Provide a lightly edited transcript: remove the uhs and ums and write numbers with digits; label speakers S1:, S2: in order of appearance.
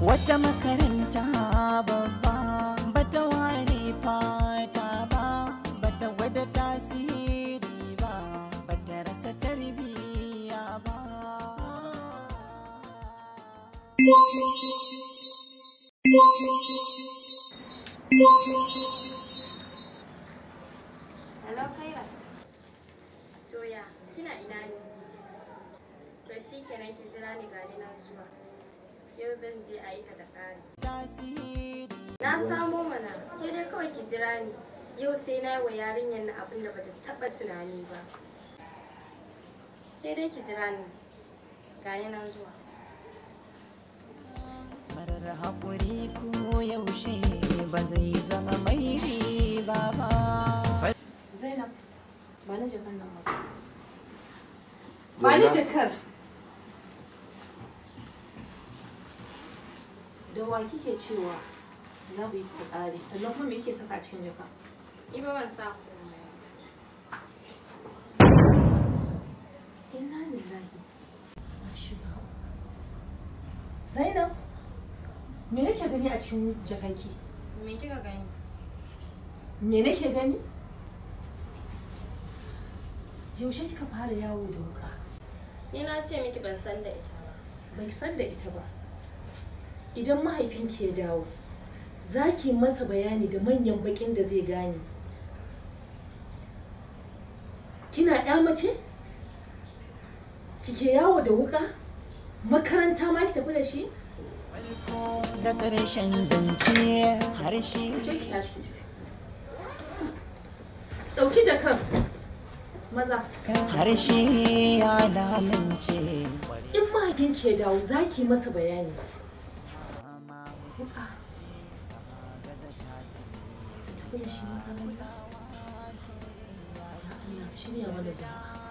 S1: wata makaranta babba bata ware fata ba, bata gwada tasiri ba, bata rasa tarbiyya ba.
S2: Hello Kairat. Toya, kina ina ne? To shi kenan ki jira ni gani na zuwa. Yau zan je a yi ta da ƙari. Na samo mana, ke dai kawai ki jira ni. Yau sai na yi wa yarinyar na abin da bata taɓa tunani ba. Ke dai ki jira ni. Gani nan zuwa.
S1: Marar haƙuri ko yaushe ba zai zama mai riba ba.
S2: Zainab, ba ni jakar nan ba. Ba ni jakar. Da wa kike cewa za ku yi fitsari sannan kuma me yake saka a cikin jaka? Ni ba ban sa komai. Inna lillahi.
S3: Zainab, me nake gani a cikin jakanki?
S2: Me kika gani?
S3: Me nake gani? Yaushe kika fara yawo da wuka?
S2: Ni na ce miki ban san da ita ba.
S3: Bai san da ita ba. Idan mahaifinki ya dawo, za ki masa bayani da manyan bakin da zai gane. Kina ƴa mace? Kike yawo da wuka? Makaranta ma ki tafi da shi?
S1: Da ƙarshen zance harshe.
S3: Je ki tashi ki tafi. Ɗauki jakan. Maza.
S1: Harshe ya lamince.
S3: In mahaifinki ya dawo, za ki masa bayani. Wuka. Ta tafi da shi makaranta. Allah, shirya mana zama.